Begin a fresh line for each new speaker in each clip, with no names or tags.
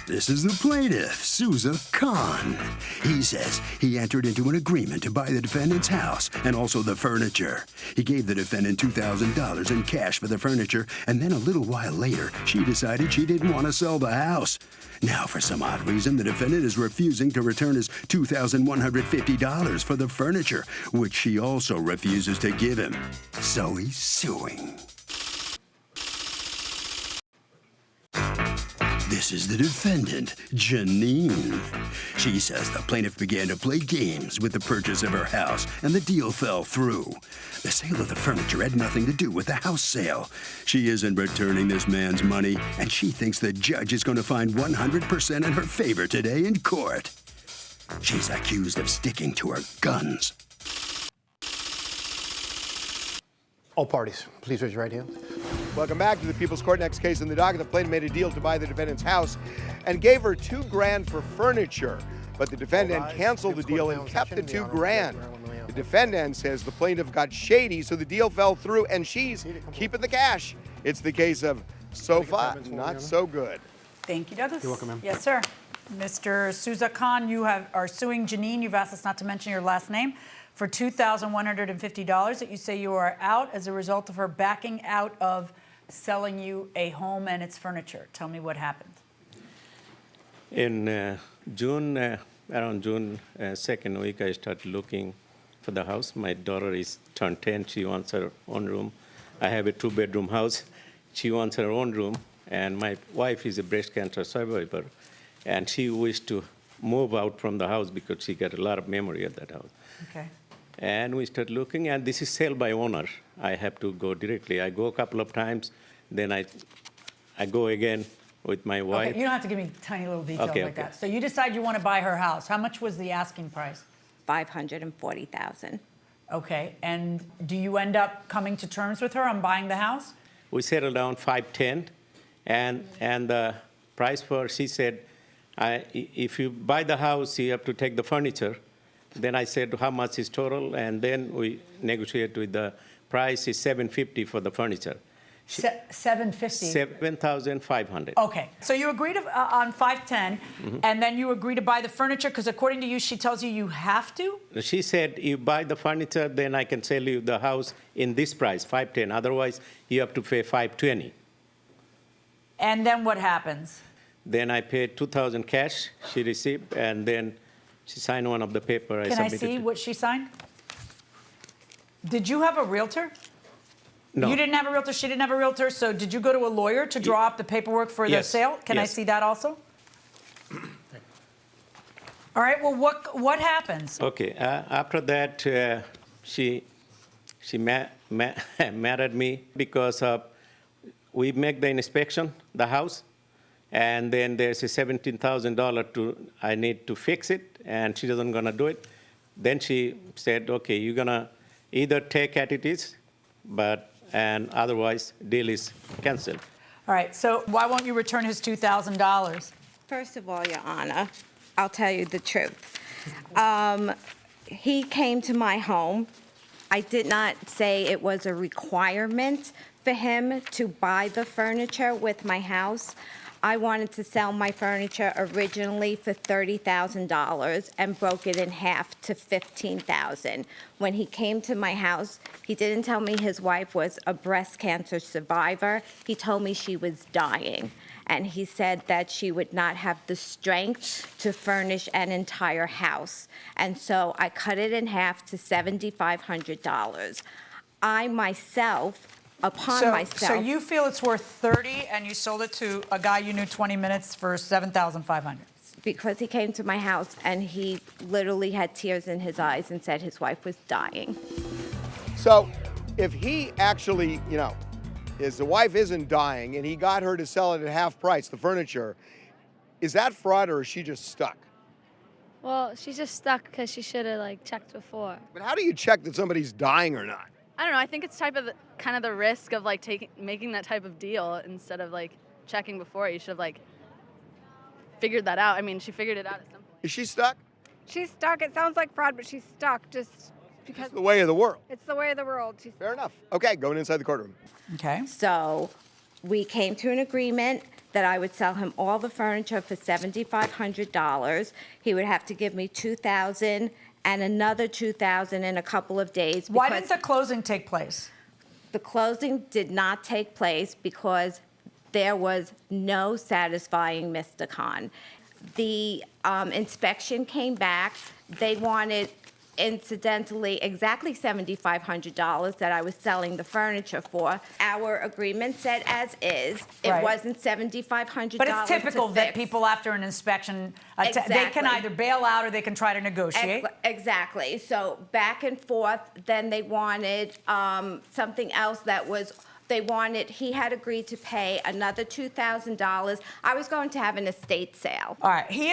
This is the plaintiff, Souza Khan. He says he entered into an agreement to buy the defendant's house and also the furniture. He gave the defendant $2,000 in cash for the furniture, and then a little while later, she decided she didn't want to sell the house. Now, for some odd reason, the defendant is refusing to return his $2,150 for the furniture, which she also refuses to give him. So he's suing. This is the defendant, Janine. She says the plaintiff began to play games with the purchase of her house, and the deal fell through. The sale of the furniture had nothing to do with the house sale. She isn't returning this man's money, and she thinks the judge is going to find 100% in her favor today in court. She's accused of sticking to her guns.
All parties, please raise your right hand.
Welcome back to the People's Court. Next case in the docket. The plaintiff made a deal to buy the defendant's house and gave her $2,000 for furniture. But the defendant canceled the deal and kept the $2,000. The defendant says the plaintiff got shady, so the deal fell through and she's keeping the cash. It's the case of so far, not so good.
Thank you, Douglas.
You're welcome, ma'am.
Yes, sir. Mr. Souza Khan, you are suing Janine. You've asked us not to mention your last name for $2,150 that you say you are out as a result of her backing out of selling you a home and its furniture. Tell me what happened.
In June, around June 2nd week, I started looking for the house. My daughter is turned 10. She wants her own room. I have a 2-bedroom house. She wants her own room. And my wife is a breast cancer survivor. And she wished to move out from the house because she got a lot of memory at that house.
Okay.
And we started looking, and this is sale by owner. I have to go directly. I go a couple of times, then I go again with my wife.
Okay, you don't have to give me tiny little details like that. So you decide you want to buy her house. How much was the asking price?
$540,000.
Okay, and do you end up coming to terms with her on buying the house?
We settled down $510, and the price for, she said, if you buy the house, you have to take the furniture. Then I said, how much is total? And then we negotiate with the price is $750 for the furniture.
$750?
$7,500.
Okay, so you agreed on $510, and then you agree to buy the furniture because according to you, she tells you you have to?
She said, you buy the furniture, then I can sell you the house in this price, $510. Otherwise, you have to pay $520.
And then what happens?
Then I paid $2,000 cash she received, and then she signed one of the paper.
Can I see what she signed? Did you have a realtor?
No.
You didn't have a realtor, she didn't have a realtor, so did you go to a lawyer to draw up the paperwork for the sale? Can I see that also? All right, well, what happens?
Okay, after that, she mad at me because we make the inspection, the house, and then there's a $17,000 I need to fix it, and she doesn't gonna do it. Then she said, okay, you're gonna either take as it is, and otherwise deal is canceled.
All right, so why won't you return his $2,000?
First of all, Your Honor, I'll tell you the truth. He came to my home. I did not say it was a requirement for him to buy the furniture with my house. I wanted to sell my furniture originally for $30,000 and broke it in half to $15,000. When he came to my house, he didn't tell me his wife was a breast cancer survivor. He told me she was dying. And he said that she would not have the strength to furnish an entire house. And so I cut it in half to $7,500. I myself,
So you feel it's worth $30,000 and you sold it to a guy you knew 20 minutes for $7,500?
Because he came to my house and he literally had tears in his eyes and said his wife was dying.
So if he actually, the wife isn't dying and he got her to sell it at half price, the furniture, is that fraud or is she just stuck?
Well, she's just stuck because she should have checked before.
But how do you check that somebody's dying or not?
I don't know. I think it's kind of the risk of making that type of deal instead of checking before. You should have figured that out. I mean, she figured it out at some point.
Is she stuck?
She's stuck. It sounds like fraud, but she's stuck just because.
It's the way of the world.
It's the way of the world.
Fair enough. Okay, going inside the courtroom.
Okay.
So we came to an agreement that I would sell him all the furniture for $7,500. He would have to give me $2,000 and another $2,000 in a couple of days.
Why
because
didn't the closing take place?
the closing did not take place because there was no satisfying Mr. Khan. The inspection came back. They wanted, incidentally, exactly $7,500 that I was selling the furniture for. Our agreement said as is. It
Right.
wasn't $7,500.
But it's typical
to
that
fix.
people, after an inspection, they can
Exactly.
either bail out or they can try to negotiate.
Exactly. So back and forth. Then they wanted something else that was. He had agreed to pay another $2,000. I was going to have an estate sale.
All right. He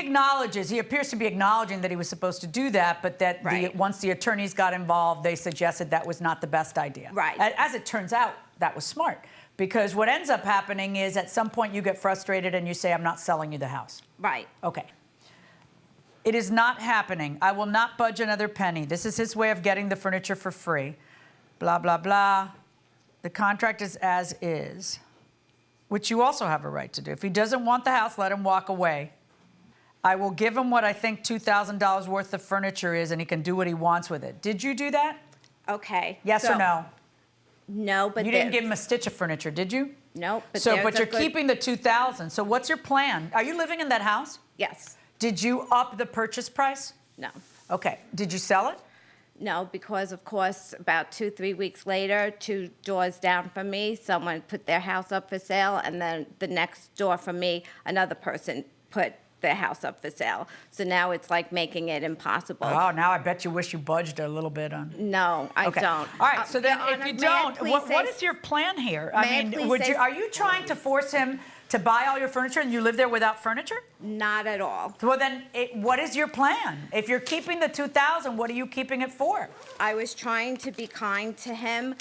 appears to be acknowledging that he was supposed to do that, but that
Right.
once the attorneys got involved, they suggested that was not the best idea.
Right.
As it turns out, that was smart. Because what ends up happening is at some point you get frustrated and you say, I'm not selling you the house.
Right.
Okay. It is not happening. I will not budge another penny. This is his way of getting the furniture for free. Blah, blah, blah. The contract is as is, which you also have a right to do. If he doesn't want the house, let him walk away. I will give him what I think $2,000 worth of furniture is, and he can do what he wants with it. Did you do that?
Okay.
Yes or no?
No, but
You didn't give him a stitch of furniture, did you?
No, but
But you're keeping the $2,000. So what's your plan? Are you living in that house?
Yes.
Did you up the purchase price?
No.
Okay. Did you sell it?
No, because of course, about 2-3 weeks later, 2 doors down from me, someone put their house up for sale, and then the next door from me, another person put their house up for sale. So now it's like making it impossible.
Oh, now I bet you wish you budged a little bit on.
No, I
Okay.
don't.
All right. So then,
Your
if
Honor,
you
may I
don't,
please
what
say-
is your plan here?
May I please
would
say-
you? Are you trying to force him to buy all your furniture and you live there without furniture?
Not at all.
Well, then, what is your plan? If you're keeping the $2,000, what are you keeping it for?
I was trying to be kind to him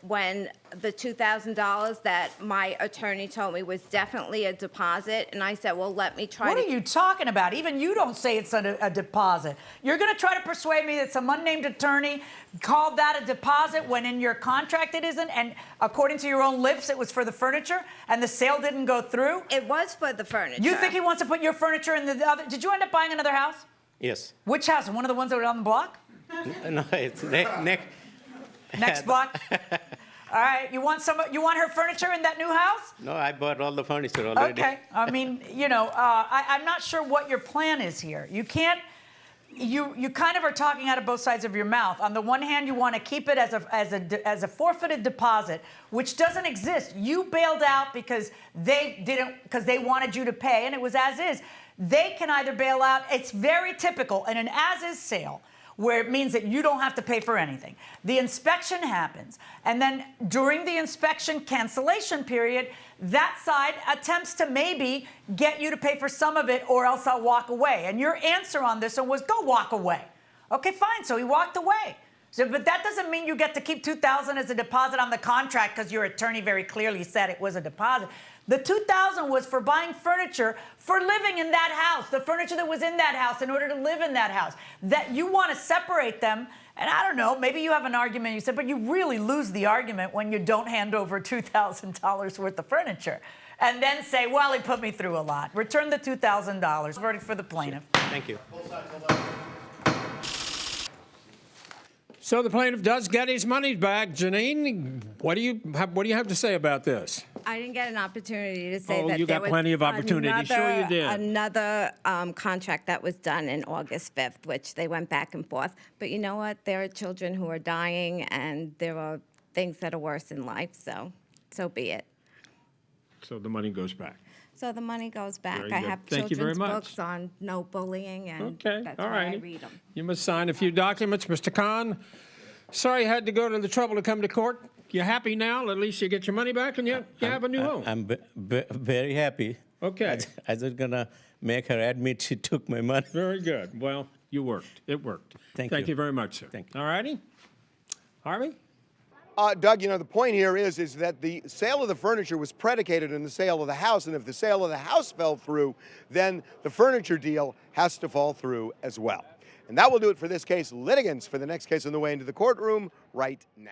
when the $2,000 that my attorney told me was definitely a deposit, and I said, well, let me try
What
to...
are you talking about? Even you don't say it's a deposit. You're going to try to persuade me that some unnamed attorney called that a deposit when in your contract it isn't, and according to your own lips, it was for the furniture, and the sale didn't go through?
It was for the furniture.
You think he wants to put your furniture in the other? Did you end up buying another house?
Yes.
Which house? One of the ones that were on the block?
No, it's next.
Next block? All right. You want her furniture in that new house?
No, I bought all the furniture already.
Okay. I mean, I'm not sure what your plan is here. You can't. You kind of are talking out of both sides of your mouth. On the one hand, you want to keep it as a forfeited deposit, which doesn't exist. You bailed out because they wanted you to pay, and it was as is. They can either bail out. It's very typical in an as-is sale, where it means that you don't have to pay for anything. The inspection happens, and then during the inspection cancellation period, that side attempts to maybe get you to pay for some of it, or else I'll walk away. And your answer on this one was, go walk away. Okay, fine, so he walked away. So, but that doesn't mean you get to keep $2,000 as a deposit on the contract because your attorney very clearly said it was a deposit. The $2,000 was for buying furniture for living in that house, the furniture that was in that house in order to live in that house. That you want to separate them, and I don't know, maybe you have an argument, you said, but you really lose the argument when you don't hand over $2,000 worth of furniture and then say, well, he put me through a lot. Return the $2,000. Verdict for the plaintiff.
Thank you.
So the plaintiff does get his money back. Janine, what do you have to say about this?
I didn't get an opportunity to say
Oh,
that
you
there
got
was
plenty of opportunity. Sure you did.
Another contract that was done in August 5th, which they went back and forth. But you know what? There are children who are dying, and there are things that are worse in life, so be it.
So the money goes back.
So the money goes back.
Very
I
good.
have
Thank you very
children's
much.
books on no bullying, and
Okay,
that's
all
why I
right.
read them.
You must sign a few documents, Mr. Khan. Sorry you had to go to the trouble to come to court. You happy now? At least you get your money back and you have a new home.
I'm very happy.
Okay.
I was gonna make her admit she took my money.
Very good. Well, you worked. It worked.
Thank
Thank
you.
you very much, sir.
Thank you.
All righty. Harvey?
Doug, the point here is that the sale of the furniture was predicated on the sale of the house, and if the sale of the house fell through, then the furniture deal has to fall through as well. And that will do it for this case. Litigants for the next case on the way into the courtroom right now.